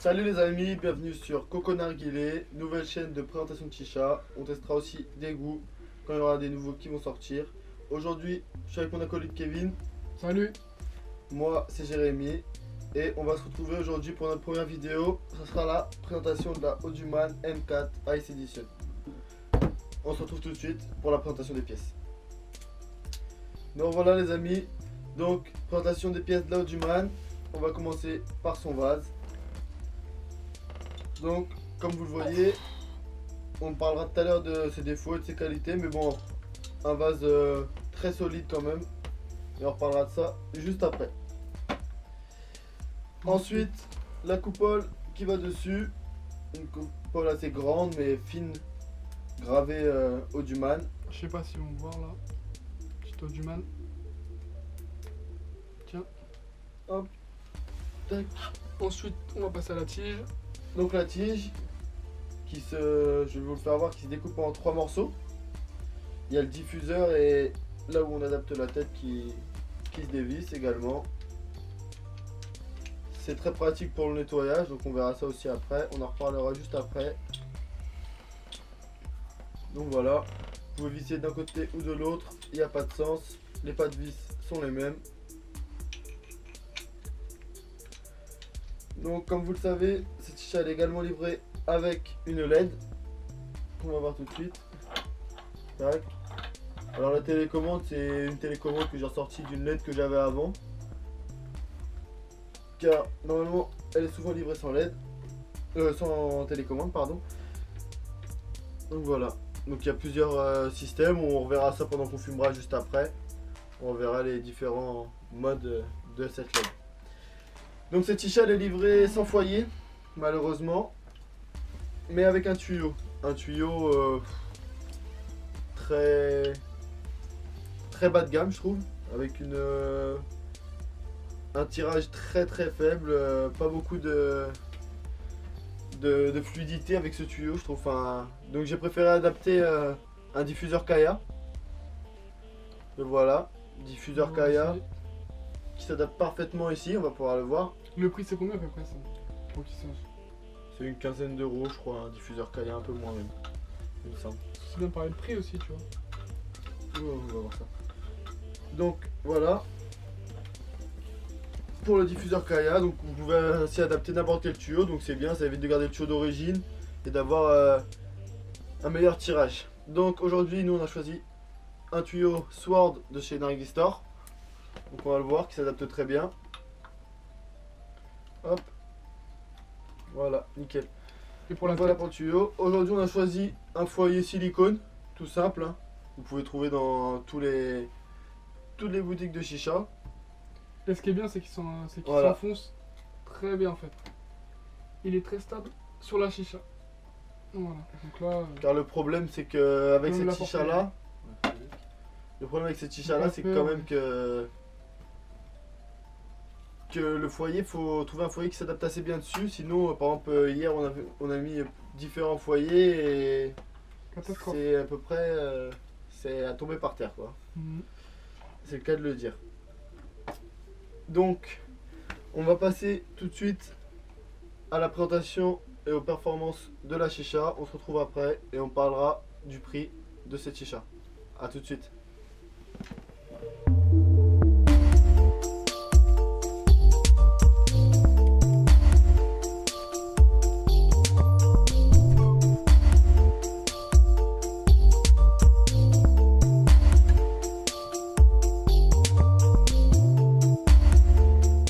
Salut les amis, bienvenue sur Coco Narguilé, nouvelle chaîne de présentation de chicha. On testera aussi des goûts quand il y aura des nouveaux qui vont sortir. Aujourd'hui, je suis avec mon acolyte Kevin. Salut. Moi, c'est Jérémy. Et on va se retrouver aujourd'hui pour notre première vidéo. Ce sera la présentation de la Auduman M4 Ice Edition. On se retrouve tout de suite pour la présentation des pièces. Donc voilà les amis, donc présentation des pièces de la Auduman. On va commencer par son vase. Donc, comme vous le voyez, on parlera tout à l'heure de ses défauts et de ses qualités, mais bon, un vase très solide quand même. Et on reparlera de ça juste après. Ensuite, la coupole qui va dessus, une coupole assez grande mais fine, gravée Auduman. Je sais pas si on voit là. Petite Auduman. Tiens. Hop, tac. Ensuite, on va passer à la tige. Donc la tige, je vais vous le faire voir, qui se découpe en 3 morceaux. Il y a le diffuseur et là où on adapte la tête qui se dévisse également. C'est très pratique pour le nettoyage, donc on verra ça aussi après. On en reparlera juste après. Donc voilà, vous pouvez visser d'un côté ou de l'autre, il n'y a pas de sens. Les pas de vis sont les mêmes. Donc comme vous le savez, cette chicha elle est également livrée avec une LED. On va voir tout de suite. Tac. Alors la télécommande, c'est une télécommande que j'ai ressortie d'une LED que j'avais avant. Car normalement elle est souvent livrée sans LED. Sans télécommande pardon. Donc voilà. Donc il y a plusieurs systèmes, on reverra ça pendant qu'on filmera juste après. On verra les différents modes de cette LED. Donc cette chicha elle est livrée sans foyer, malheureusement, mais avec un tuyau. Un tuyau très bas de gamme je trouve, avec un tirage très faible, pas beaucoup de fluidité avec ce tuyau je trouve. Enfin, donc j'ai préféré adapter un diffuseur Kaya. Et voilà, diffuseur Kaya qui s'adapte parfaitement ici, on va pouvoir le voir. Le prix c'est combien à peu près ça? Pour qu'ils sachent. C'est une quinzaine d'euros je crois, un diffuseur Kaya, un peu moins même, il me semble. C'est bien parler de prix aussi tu vois. Ouais, on va voir ça. Donc voilà. Pour le diffuseur Kaya, donc vous pouvez ainsi adapter n'importe quel tuyau, donc c'est bien, ça évite de garder le tuyau d'origine et d'avoir un meilleur tirage. Donc aujourd'hui nous on a choisi un tuyau Sword de chez Nargis Store. Donc on va le voir qui s'adapte très bien. Hop. Voilà, nickel. Et pour la Voilà tête, pour le tuyau. Aujourd'hui on a choisi un foyer silicone, tout simple. Hein. Vous pouvez trouver dans toutes les boutiques de chicha. là ce qui est bien c'est qu'il Voilà. s'enfonce très bien en fait. Il est très stable sur la chicha. Voilà, donc là... Car le problème c'est que avec Comme cette la chicha là, le problème avec cette chicha là c'est quand même que le foyer, faut trouver un foyer qui s'adapte assez bien dessus. Sinon par exemple hier on a mis différents foyers et catastrophe. c'est à peu près c'est à tomber par terre quoi. C'est le cas de le dire. Donc on va passer tout de suite à la présentation et aux performances de la chicha. On se retrouve après et on parlera du prix de cette chicha. A tout de suite.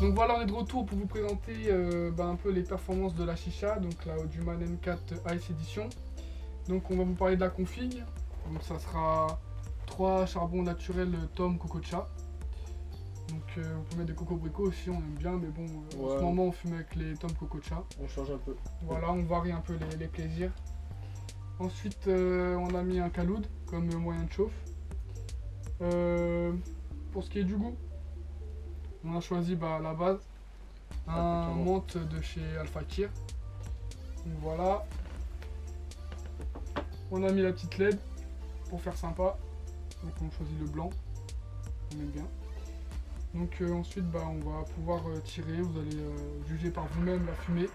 Donc voilà, on est de retour pour vous présenter un peu les performances de la chicha, donc la Auduman M4 Ice Edition. Donc on va vous parler de la config. Donc ça sera 3 charbons naturels Tom Cococha. Donc vous pouvez mettre des cocobricots aussi, on aime bien, mais bon, en ce moment on fume avec les Tom Cococha. On change un peu. Voilà, on varie un peu les plaisirs. Ensuite on a mis un caloud comme moyen de chauffe. Pour ce qui est du goût, on a choisi la base, un menthe de chez Alpha Kir. Donc voilà. On a mis la petite LED pour faire sympa. Donc on choisit le blanc. On aime bien. Donc ensuite on va pouvoir tirer, vous allez juger par vous-même la fumée.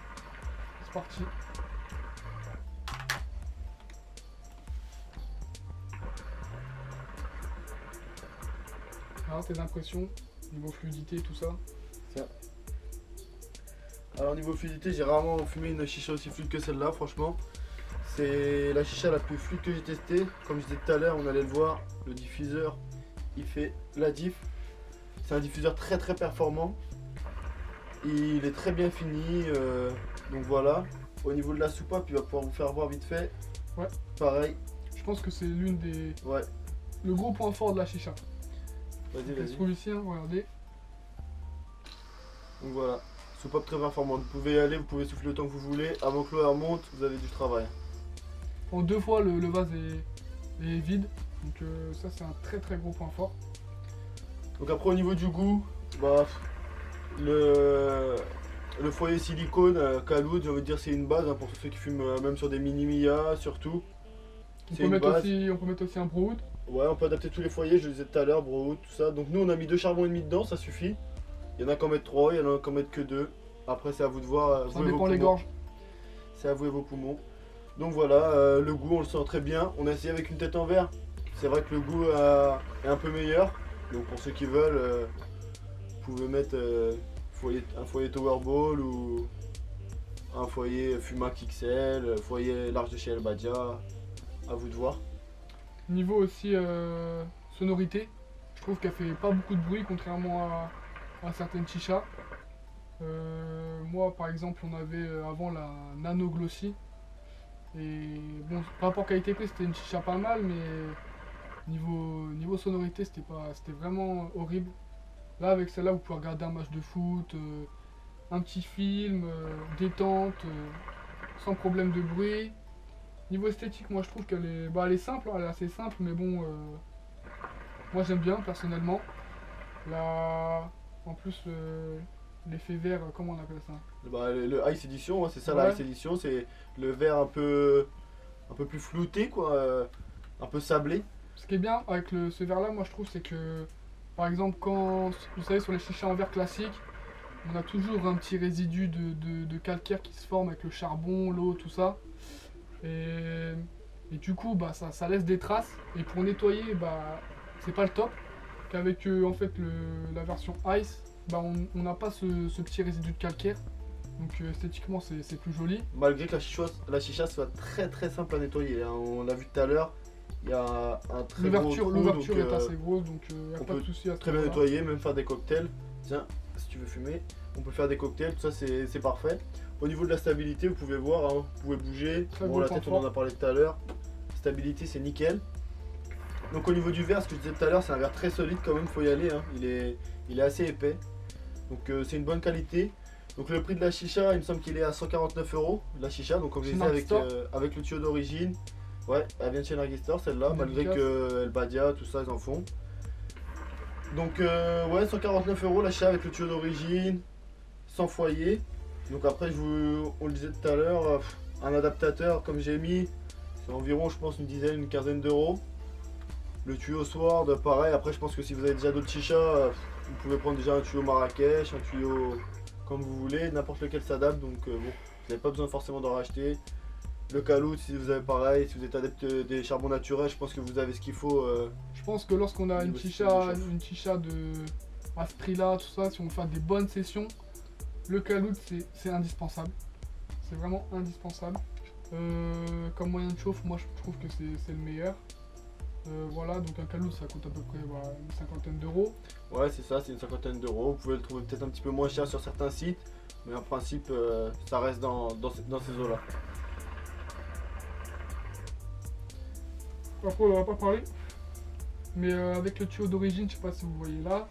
parti. Alors, tes impressions, niveau fluidité, tout ça. Alors niveau fluidité, j'ai rarement fumé une chicha aussi fluide que celle-là, franchement. C'est la chicha la plus fluide que j'ai testée. Comme je disais tout à l'heure, on allait le voir, le diffuseur, il fait la diff. C'est un diffuseur très performant. Il est très bien fini, donc voilà. Au niveau de la soupape, il va pouvoir vous faire voir vite fait. Ouais. Pareil. Je pense que c'est l'une des... Ouais. Le gros point fort de la chicha. Vas-y, Elle se vas-y. trouve ici, hein, regardez. Donc voilà. Soupape très performante. Vous pouvez y aller, vous pouvez souffler autant que vous voulez. Avant que l'eau remonte, vous avez du travail. En 2 fois, le vase est vide. Donc ça, c'est un très gros point fort. Donc après au niveau du goût, bah le foyer silicone Kaloud, j'ai envie de dire c'est une base hein, pour tous ceux qui fument même sur des mini Mia surtout. On C'est peut, une base. on peut mettre aussi un Browood. Ouais, on peut adapter tous les foyers, je le disais tout à l'heure, Browood, tout ça. Donc nous on a mis 2 charbons et demi dedans, ça suffit. Il y en a qu'en mettre 3, il y en a qu'en mettre que 2. Après c'est à vous de voir. Ça vous et vos dépend les poumons. gorges. C'est à vous et vos poumons. Donc voilà, le goût on le sent très bien. On a essayé avec une tête en verre. C'est vrai que le goût est un peu meilleur. Donc pour ceux qui veulent, vous pouvez mettre un foyer Towerball ou un foyer Fumac XL, foyer large de chez El Badia. À vous de voir. Niveau aussi sonorité, je trouve qu'elle fait pas beaucoup de bruit contrairement à certaines chichas. Moi par exemple on avait avant la Nano Glossy et bon par rapport qualité-prix c'était une chicha pas mal mais niveau sonorité c'était vraiment horrible. Là avec celle-là vous pouvez regarder un match de foot, un petit film, détente, sans problème de bruit. Niveau esthétique, moi je trouve qu'elle est, elle est simple, hein, elle est assez simple, mais bon, moi j'aime bien personnellement. Là, en plus, l'effet vert, comment on appelle ça? Bah, le Ice Edition, hein, c'est ça Ouais. la Ice Edition, c'est le verre un peu plus flouté quoi, un peu sablé. Ce qui est bien avec ce verre là, moi je trouve, c'est que par exemple, quand vous savez, sur les chichas en verre classique, on a toujours un petit résidu de calcaire qui se forme avec le charbon, l'eau, tout ça. Et du coup, bah, ça laisse des traces. Et pour nettoyer, bah, c'est pas le top. Qu'avec en fait la version Ice, bah, on n'a pas ce petit résidu de calcaire. Donc esthétiquement, c'est plus joli. Malgré que la chicha soit très simple à nettoyer, hein. On l'a vu tout à l'heure, il y a un très gros trou, L'ouverture donc, est assez grosse, donc il n'y a on pas de peut souci à ce très bien niveau-là. nettoyer, même faire des cocktails. Tiens, si tu veux fumer, on peut faire des cocktails, tout ça c'est parfait. Au niveau de la stabilité, vous pouvez voir, hein, vous pouvez bouger. Très Bon, gros la point tête, on en fort. a parlé tout à l'heure. Stabilité, c'est nickel. Donc au niveau du verre, ce que je disais tout à l'heure, c'est un verre très solide quand même, faut y aller, hein. Il est assez épais. Donc c'est une bonne qualité. Donc le prix de la chicha, il me semble qu'il est à 149 € la chicha. Donc comme je Chez disais avec, Nargis avec le tuyau d'origine. Ouais, elle vient de chez Nargis Store celle-là, Une malgré dédicace. que El Badia, tout ça, ils en font. Donc ouais, 149 € la chicha avec le tuyau d'origine, sans foyer. Donc après, on le disait tout à l'heure, un adaptateur comme j'ai mis, c'est environ je pense une quinzaine d'euros. Le tuyau Sword, pareil. Après, je pense que si vous avez déjà d'autres chichas, vous pouvez prendre déjà un tuyau Marrakech, un tuyau comme vous voulez, n'importe lequel s'adapte. Donc bon, vous n'avez pas besoin forcément d'en racheter. Le Kaloud, si vous avez pareil, si vous êtes adepte des charbons naturels, je pense que vous avez ce qu'il faut. Je pense que lorsqu'on a Niveau une système chicha à ce prix-là, tout ça, si on fait des bonnes sessions, le Kaloud c'est indispensable. C'est vraiment indispensable. Comme moyen de chauffe, moi je trouve que c'est le meilleur. Voilà, donc un Kaloud ça coûte à peu près une cinquantaine d'euros. Ouais, c'est ça, c'est une cinquantaine d'euros. Vous pouvez le trouver peut-être un petit peu moins cher sur certains sites, mais en principe, ça reste dans ces eaux-là. Après on n'en a pas parlé, mais avec le tuyau d'origine, je sais pas si vous voyez là,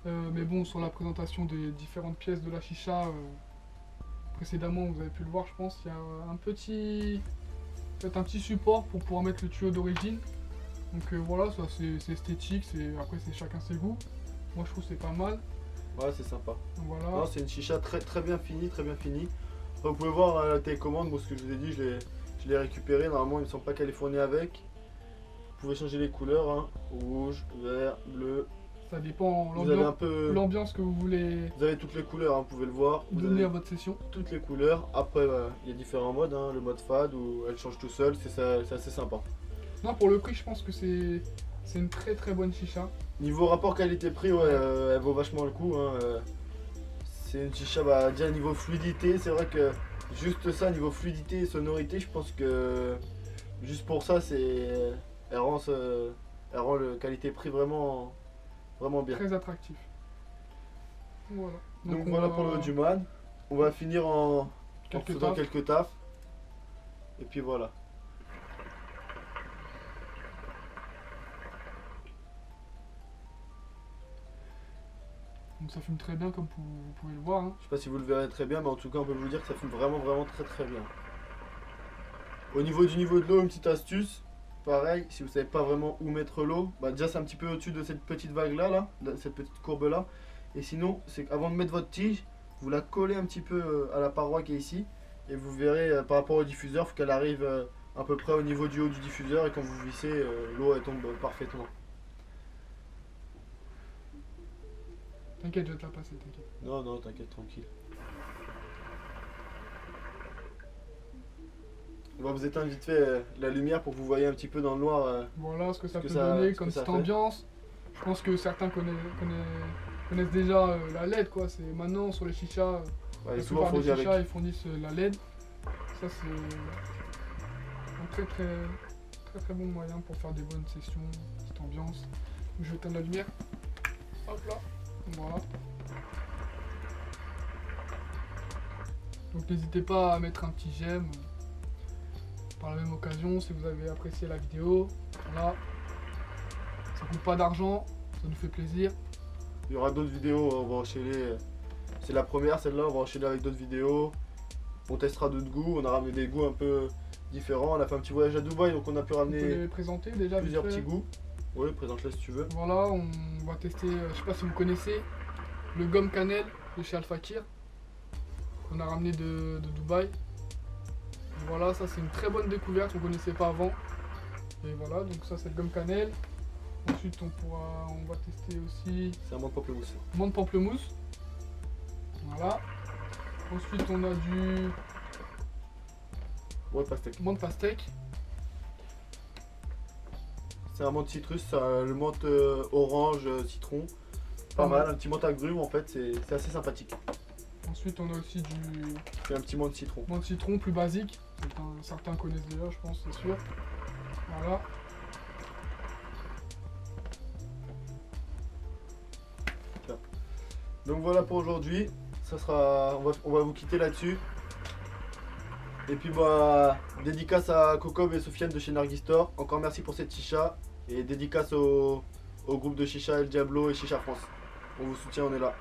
mais bon, sur la présentation des différentes pièces de la chicha, précédemment vous avez pu le voir, je pense, il y a un petit support pour pouvoir mettre le tuyau d'origine. Donc voilà, ça c'est esthétique, après c'est chacun ses goûts. Moi je trouve que c'est pas mal. Ouais, c'est sympa. Donc, voilà. Non, c'est une chicha très bien finie, très bien finie. Après, vous pouvez voir la télécommande, moi ce que je vous ai dit, je l'ai récupéré. Normalement, il me semble pas qu'elle est fournie avec. Vous pouvez changer les couleurs, hein. Rouge, vert, bleu, Ça dépend Vous avez un peu... l'ambiance que vous voulez Vous avez toutes les couleurs, hein, vous pouvez le voir. Vous donner avez à votre session. toutes les couleurs. Après, il y a différents modes, hein. Le mode fade où elle change tout seul, c'est assez sympa. Non, pour le prix, je pense que c'est une très très bonne chicha. Niveau rapport qualité-prix, ouais, elle vaut vachement le coup, hein. C'est une chicha, déjà niveau fluidité, c'est vrai que juste ça, niveau fluidité et sonorité, je pense que juste pour ça, elle rend le qualité-prix vraiment bien. Très attractif. Voilà. Donc voilà pour le Human. On va finir en faisant quelques tafs. Et puis voilà. Donc ça fume très bien comme vous pouvez le voir. Hein. Je sais pas si vous le verrez très bien, mais en tout cas on peut vous dire que ça fume vraiment très bien. Au niveau du niveau de l'eau, une petite astuce. Pareil, si vous savez pas vraiment où mettre l'eau, déjà c'est un petit peu au-dessus de cette petite vague là, cette petite courbe là. Et sinon, c'est qu'avant de mettre votre tige, vous la collez un petit peu à la paroi qui est ici. Et vous verrez par rapport au diffuseur, il faut qu'elle arrive à peu près au niveau du haut du diffuseur. Et quand vous vissez, l'eau elle tombe parfaitement. T'inquiète, je vais te la passer, t'inquiète. Non, t'inquiète, tranquille. On va vous éteindre vite fait la lumière pour que vous voyez un petit peu dans le noir. Voilà ce que ça peut donner comme petite ambiance. Je pense que certains connaissent déjà la LED quoi. C'est maintenant sur les chichas, la plupart des chichas ils fournissent la LED. Ça c'est un très bon moyen pour faire des bonnes sessions, petite ambiance. Je vais éteindre la lumière. Hop là, voilà. Donc n'hésitez pas à mettre un petit j'aime. Par la même occasion, si vous avez apprécié la vidéo, voilà. Ça coûte pas d'argent, ça nous fait plaisir. Il y aura d'autres vidéos, on va enchaîner. C'est la première, celle-là, on va enchaîner avec d'autres vidéos. On testera d'autres goûts, on a ramené des goûts un peu différents. On a fait un petit voyage à Dubaï, donc on a pu ramener les présenter déjà, plusieurs petits goûts. Oui, présente-les si tu veux. Voilà, on va tester, je sais pas si vous connaissez, le gomme cannelle de chez Al Fakir. On a ramené de Dubaï. Voilà, ça c'est une très bonne découverte, on ne connaissait pas avant. Et voilà, donc ça c'est le gomme cannelle. Ensuite on va tester aussi... C'est un menthe pamplemousse. Menthe pamplemousse. Voilà. Ensuite on a du... Ouais, pastèque. Menthe pastèque. C'est un menthe citrus, le menthe orange, citron. Pas mal, un petit menthe agrumes en fait, c'est assez sympathique. Ensuite on a aussi un petit menthe citron. Menthe citron plus basique. Certains connaissent déjà, je pense, c'est sûr. Voilà. Donc voilà pour aujourd'hui. Ça sera, on va vous quitter là-dessus. Et puis dédicace à Kokob et Sofiane de chez Nargis Store. Encore merci pour cette chicha. Et dédicace au groupe de chicha El Diablo et Chicha France. On vous soutient, on est là.